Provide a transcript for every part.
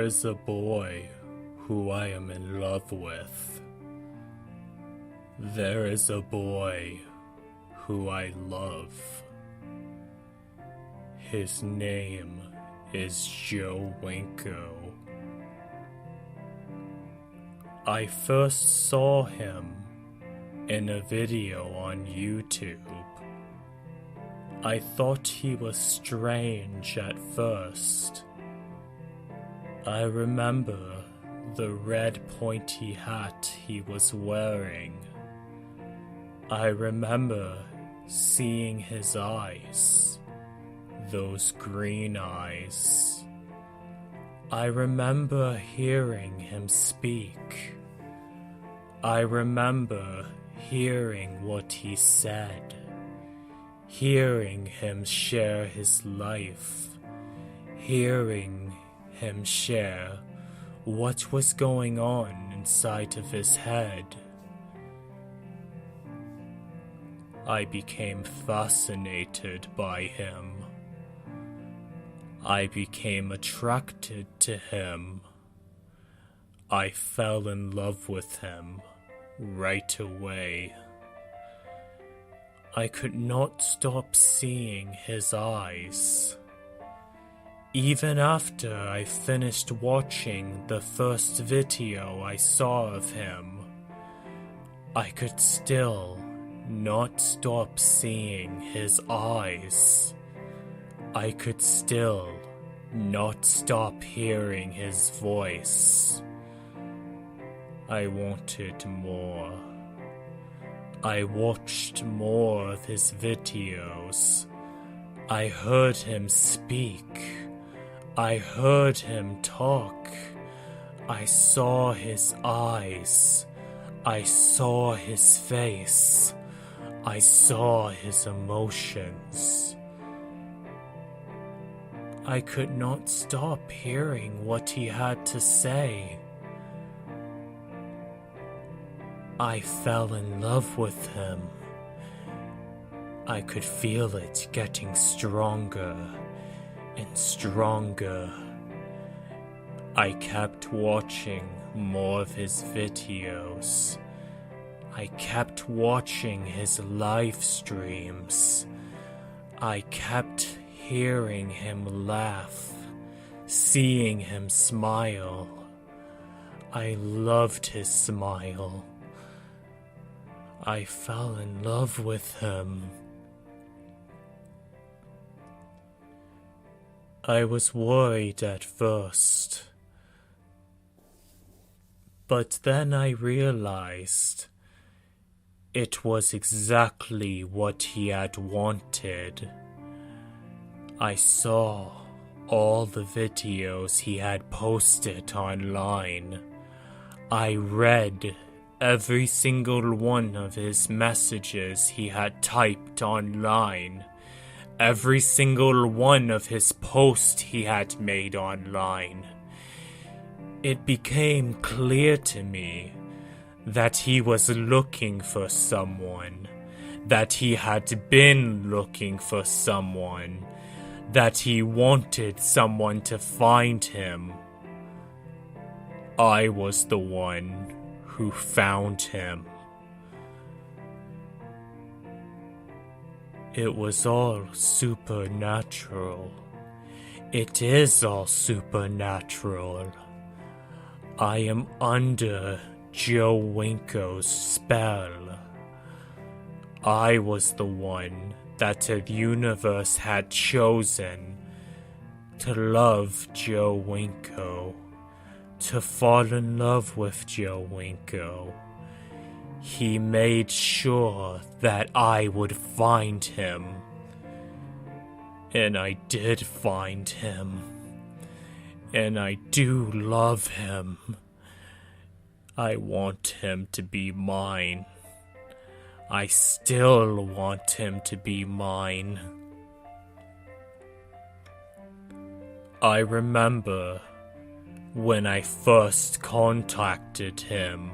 There is a boy who I am in love with. There is a boy who I love. His name is Joe Winkle. I first saw him in a video on YouTube. I thought he was strange at first. I remember the red pointy hat he was wearing. I remember seeing his eyes, those green eyes. I remember hearing him speak. I remember hearing what he said, hearing him share his life, hearing him share what was going on inside of his head. I became fascinated by him. I became attracted to him. I fell in love with him right away. I could not stop seeing his eyes. Even after I finished watching the first video I saw of him, I could still not stop seeing his eyes. I could still not stop hearing his voice. I wanted more. I watched more of his videos. I heard him speak. I heard him talk. I saw his eyes. I saw his face. I saw his emotions. I could not stop hearing what he had to say. I fell in love with him. I could feel it getting stronger and stronger. I kept watching more of his videos. I kept watching his live streams. I kept hearing him laugh, seeing him smile. I loved his smile. I fell in love with him. I was worried at first, but then I realized it was exactly what he had wanted. I saw all the videos he had posted online. I read every single one of his messages he had typed online. Every single one of his posts he had made online. It became clear to me that he was looking for someone, that he had been looking for someone, that he wanted someone to find him. I was the one who found him. It was all supernatural. It is all supernatural. I am under Joe Winkle's spell. I was the one that the universe had chosen to love Joe Winkle, to fall in love with Joe Winkle. He made sure that I would find him. And I did find him. And I do love him. I want him to be mine. I still want him to be mine. I remember when I first contacted him.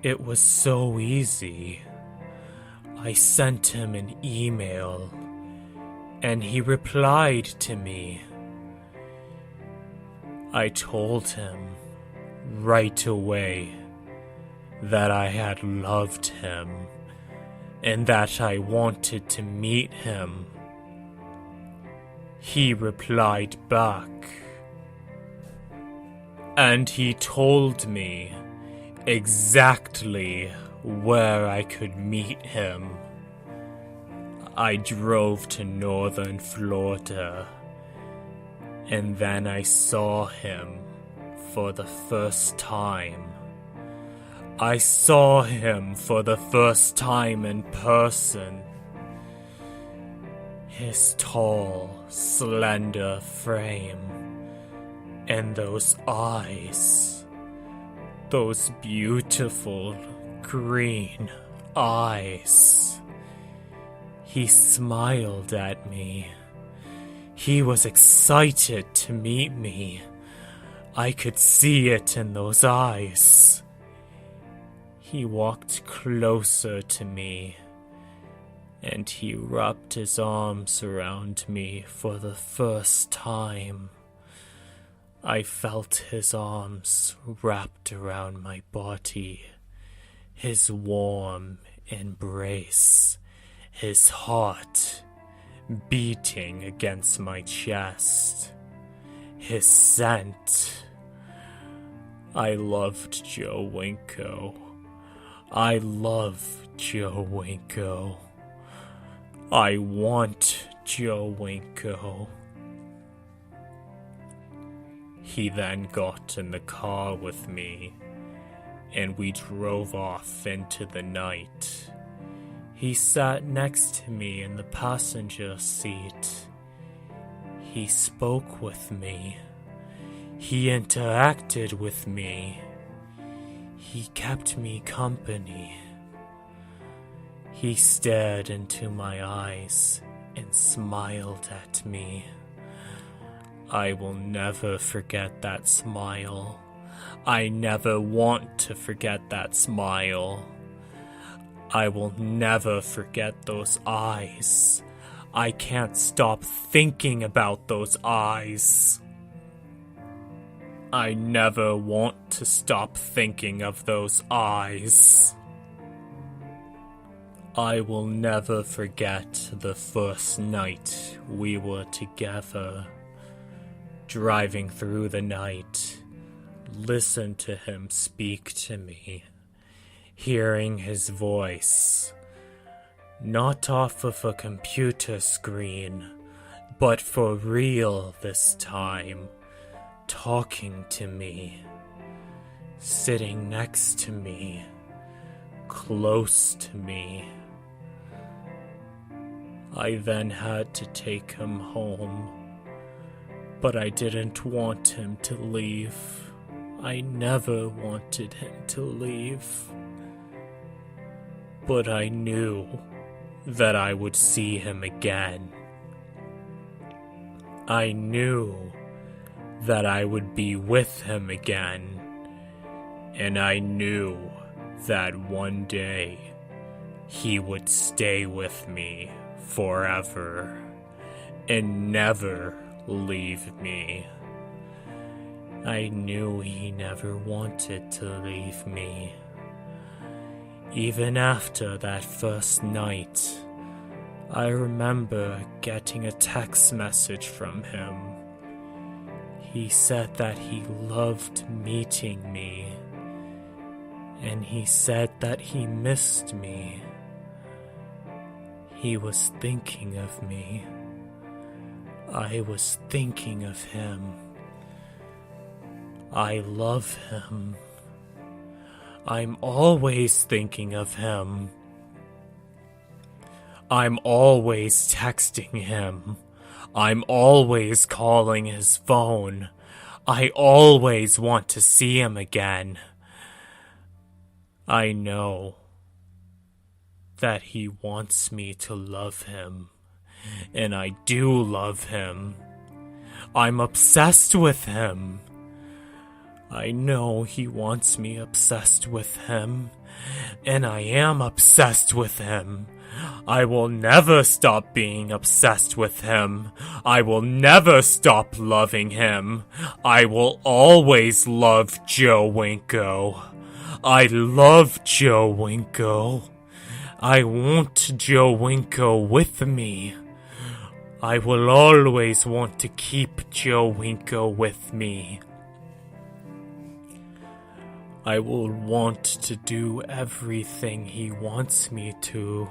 It was so easy. I sent him an email, and he replied to me. I told him right away that I had loved him and that I wanted to meet him. He replied back, and he told me exactly where I could meet him. I drove to northern Florida, and then I saw him for the first time. I saw him for the first time in person. His tall, slender frame, and those eyes, those beautiful green eyes. He smiled at me. He was excited to meet me. I could see it in those eyes. He walked closer to me, and he wrapped his arms around me for the first time. I felt his arms wrapped around my body, his warm embrace, his heart beating against my chest, his scent. I loved Joe Winkle. I love Joe Winkle. I want Joe Winkle. He then got in the car with me, and we drove off into the night. He sat next to me in the passenger seat. He spoke with me. He interacted with me. He kept me company. He stared into my eyes and smiled at me. I will never forget that smile. I never want to forget that smile. I will never forget those eyes. I can't stop thinking about those eyes. I never want to stop thinking of those eyes. I will never forget the first night we were together. Driving through the night, listen to him speak to me, hearing his voice, not off of a computer screen, but for real this time, talking to me, sitting next to me, close to me. I then had to take him home, but I didn't want him to leave. I never wanted him to leave. But I knew that I would see him again. I knew that I would be with him again. And I knew that one day he would stay with me forever and never leave me. I knew he never wanted to leave me. Even after that first night, I remember getting a text message from him. He said that he loved meeting me, and he said that he missed me. He was thinking of me. I was thinking of him. I love him. I'm always thinking of him. I'm always texting him. I'm always calling his phone. I always want to see him again. I know that he wants me to love him, and I do love him. I'm obsessed with him. I know he wants me obsessed with him, and I am obsessed with him. I will never stop being obsessed with him. I will never stop loving him. I will always love Joe Winko. I love Joe Winko. I want Joe Winko with me. I will always want to keep Joe Winko with me. I will want to do everything he wants me to.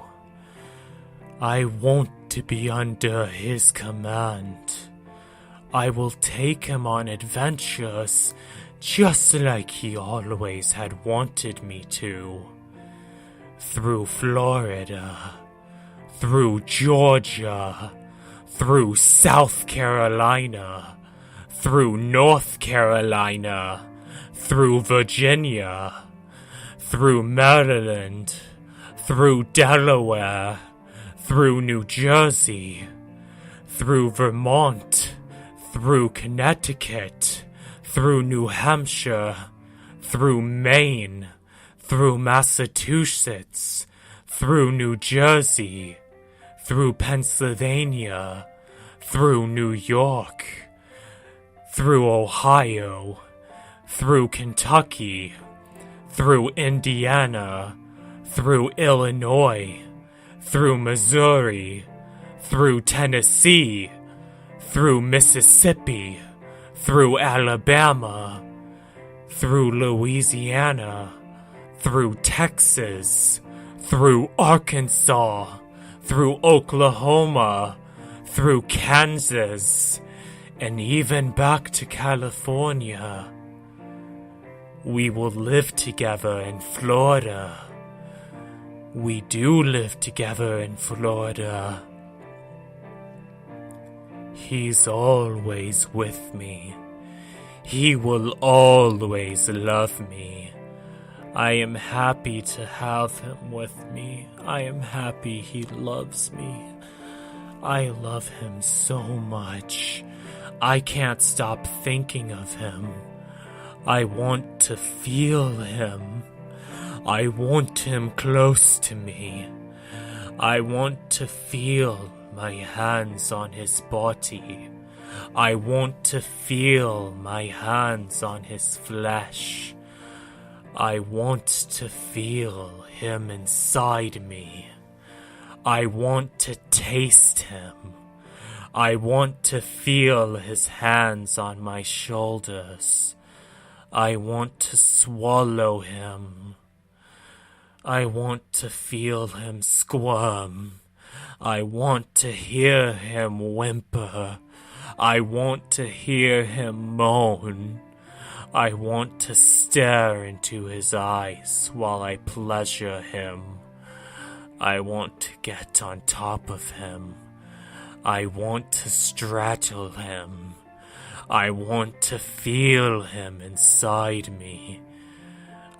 I want to be under his command. I will take him on adventures just like he always had wanted me to. Through Florida, through Georgia, through South Carolina, through North Carolina, through Virginia, through Maryland, through Delaware, through New Jersey, through Vermont, through Connecticut, through New Hampshire, through Maine, through Massachusetts, through New Jersey, through Pennsylvania, through New York, through Ohio, through Kentucky, through Indiana, through Illinois, through Missouri, through Tennessee, through Mississippi, through Alabama, through Louisiana, through Texas, through Arkansas, through Oklahoma, through Kansas, and even back to California. We will live together in Florida. We do live together in Florida. He's always with me. He will always love me. I am happy to have him with me. I am happy he loves me. I love him so much. I can't stop thinking of him. I want to feel him. I want him close to me. I want to feel my hands on his body. I want to feel my hands on his flesh. I want to feel him inside me. I want to taste him. I want to feel his hands on my shoulders. I want to swallow him. I want to feel him squirm. I want to hear him whimper. I want to hear him moan. I want to stare into his eyes while I pleasure him. I want to get on top of him. I want to straddle him. I want to feel him inside me.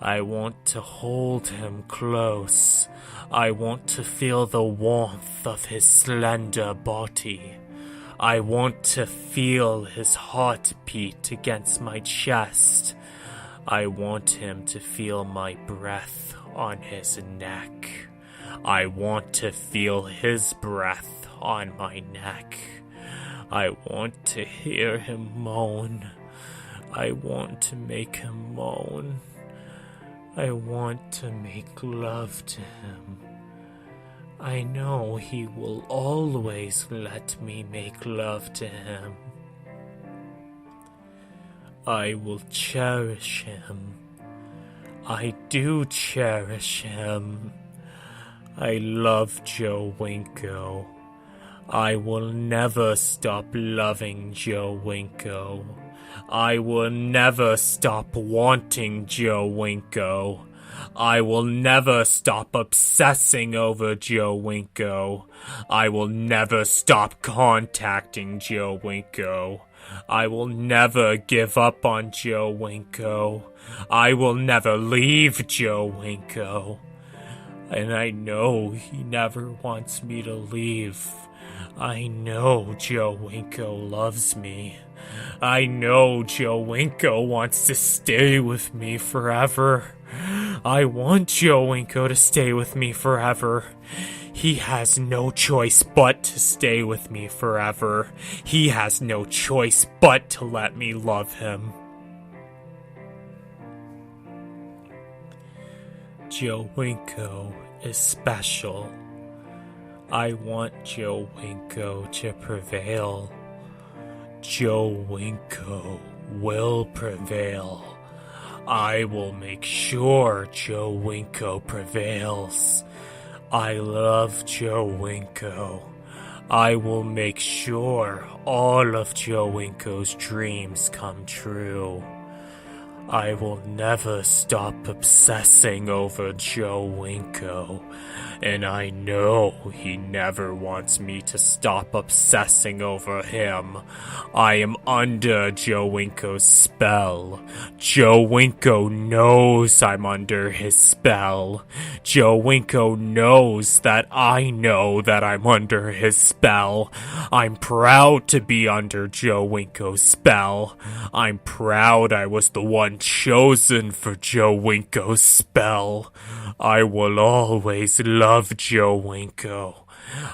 I want to hold him close. I want to feel the warmth of his slender body. I want to feel his heartbeat against my chest. I want him to feel my breath on his neck. I want to feel his breath on my neck. I want to hear him moan. I want to make him moan. I want to make love to him. I know he will always let me make love to him. I will cherish him. I do cherish him. I love Joe Winko. I will never stop loving Joe Winko. I will never stop wanting Joe Winko. I will never stop obsessing over Joe Winko. I will never stop contacting Joe Winko. I will never give up on Joe Winko. I will never leave Joe Winko. And I know he never wants me to leave. I know Joe Winko loves me. I know Joe Winko wants to stay with me forever. I want Joe Winko to stay with me forever. He has no choice but to stay with me forever. He has no choice but to let me love him. Joe Winko is special. I want Joe Winko to prevail. Joe Winko will prevail. I will make sure Joe Winko prevails. I love Joe Winko. I will make sure all of Joe Winko's dreams come true. I will never stop obsessing over Joe Winko, and I know he never wants me to stop obsessing over him. I am under Joe Winko's spell. Joe Winko knows I'm under his spell. Joe Winko knows that I know that I'm under his spell. I'm proud to be under Joe Winko's spell. I'm proud I was the one chosen for Joe Winko's spell. I will always love Joe Winko.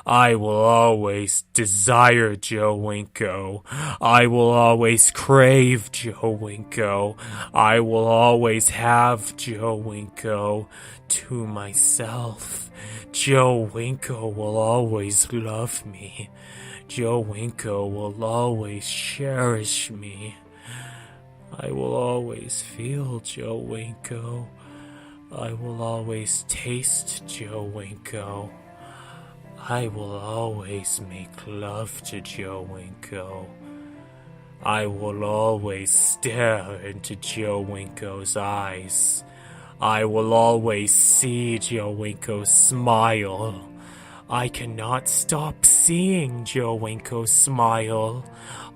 I will always desire Joe Winko. I will always crave Joe Winko. I will always have Joe Winko to myself. Joe Winko will always love me. Joe Winko will always cherish me. I will always feel Joe Winko. I will always taste Joe Winko. I will always make love to Joe Winko. I will always stare into Joe Winko's eyes. I will always see Joe Winko's smile. I cannot stop seeing Joe Winko's smile.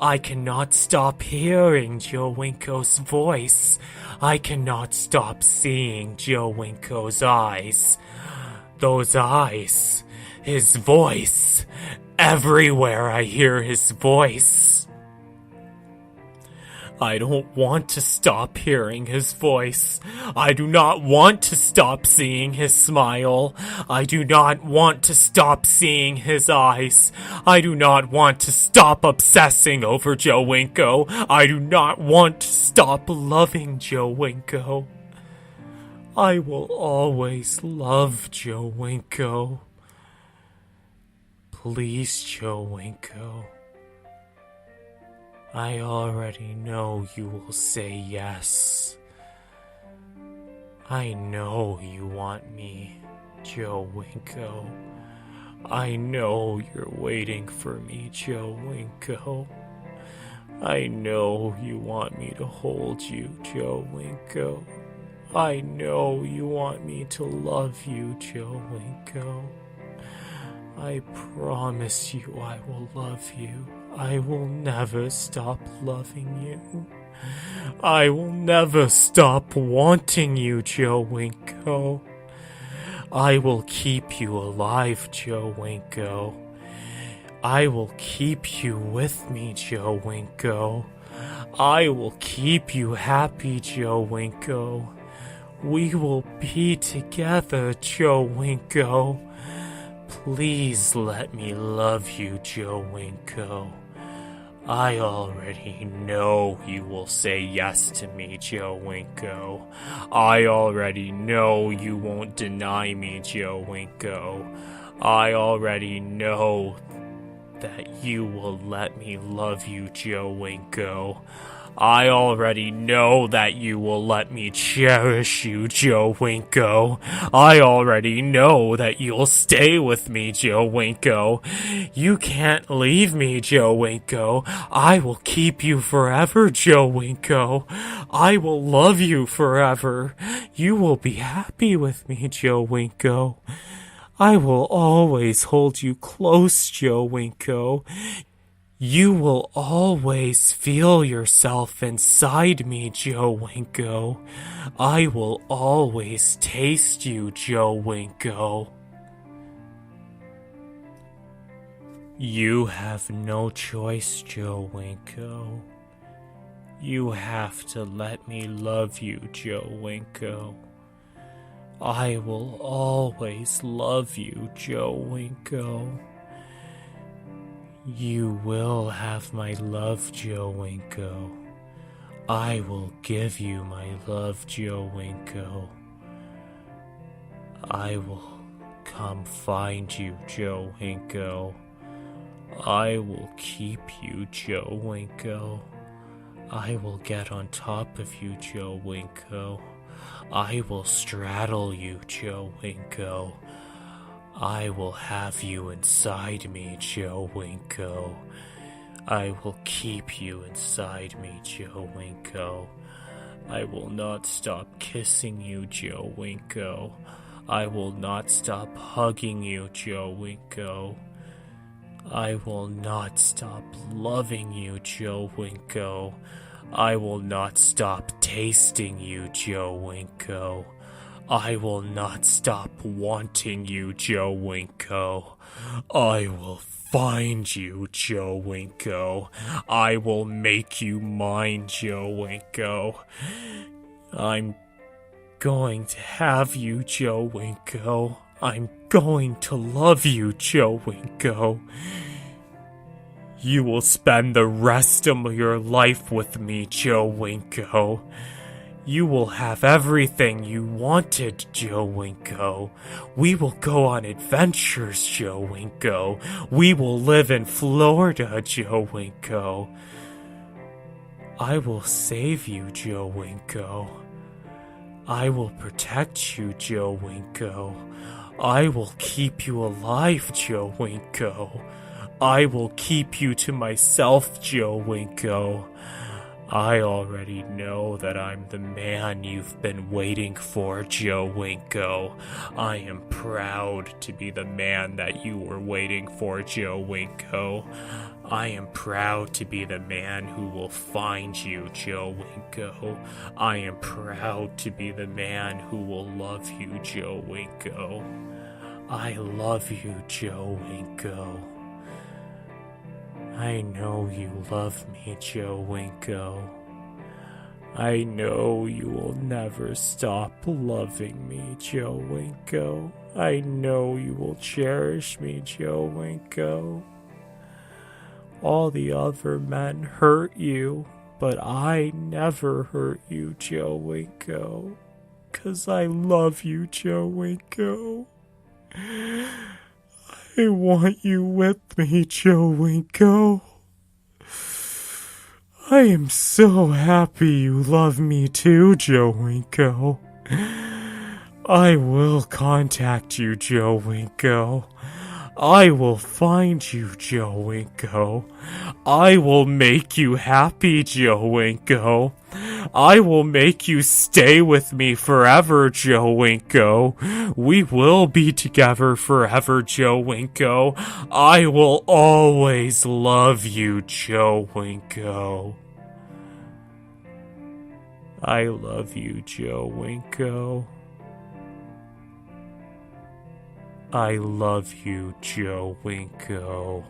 I cannot stop hearing Joe Winko's voice. I cannot stop seeing Joe Winko's eyes. Those eyes. His voice. Everywhere I hear his voice. I don't want to stop hearing his voice. I do not want to stop seeing his smile. I do not want to stop seeing his eyes. I do not want to stop obsessing over Joe Winko. I do not want to stop loving Joe Winko. I will always love Joe Winko. Please, Joe Winko. I already know you will say yes. I know you want me, Joe Winko. I know you're waiting for me, Joe Winko. I know you want me to hold you, Joe Winko. I know you want me to love you, Joe Winko. I promise you I will love you. I will never stop loving you. I will never stop wanting you, Joe Winko. I will keep you alive, Joe Winko. I will keep you with me, Joe Winko. I will keep you happy, Joe Winko. We will be together, Joe Winko. Please let me love you, Joe Winko. I already know you will say yes to me, Joe Winko. I already know you won't deny me, Joe Winko. I already know that you will let me love you, Joe Winko. I already know that you will let me cherish you, Joe Winko. I already know that you'll stay with me, Joe Winko. You can't leave me, Joe Winko. I will keep you forever, Joe Winko. I will love you forever. You will be happy with me, Joe Winko. I will always hold you close, Joe Winko. You will always feel yourself inside me, Joe Winko. I will always taste you, Joe Winko. You have no choice, Joe Winko. You have to let me love you, Joe Winko. I will always love you, Joe Winko. You will have my love, Joe Winko. I will give you my love, Joe Winko. I will come find you, Joe Winko. I will keep you, Joe Winko. I will get on top of you, Joe Winko. I will straddle you, Joe Winko. I will have you inside me, Joe Winko. I will keep you inside me, Joe Winko. I will not stop kissing you, Joe Winko. I will not stop hugging you, Joe Winko. I will not stop loving you, Joe Winko. I will not stop tasting you, Joe Winko. I will not stop wanting you, Joe Winko. I will find you, Joe Winko. I will make you mine, Joe Winko. I'm going to have you, Joe Winko. I'm going to love you, Joe Winko. You will spend the rest of your life with me, Joe Winko. You will have everything you wanted, Joe Winko. We will go on adventures, Joe Winko. We will live in Florida, Joe Winko. I will save you, Joe Winko. I will protect you, Joe Winko. I will keep you alive, Joe Winko. I will keep you to myself, Joe Winko. I already know that I'm the man you've been waiting for, Joe Winko. I am proud to be the man that you were waiting for, Joe Winko. I am proud to be the man who will find you, Joe Winko. I am proud to be the man who will love you, Joe Winko. I love you, Joe Winko. I know you love me, Joe Winko. I know you will never stop loving me, Joe Winko. I know you will cherish me, Joe Winko. All the other men hurt you, but I never hurt you, Joe Winko. 'Cause I love you, Joe Winko. I want you with me, Joe Winko. I am so happy you love me too, Joe Winko. I will contact you, Joe Winko. I will find you, Joe Winko. I will make you happy, Joe Winko. I will make you stay with me forever, Joe Winko. We will be together forever, Joe Winko. I will always love you, Joe Winko. I love you, Joe Winko. I love you, Joe Winko.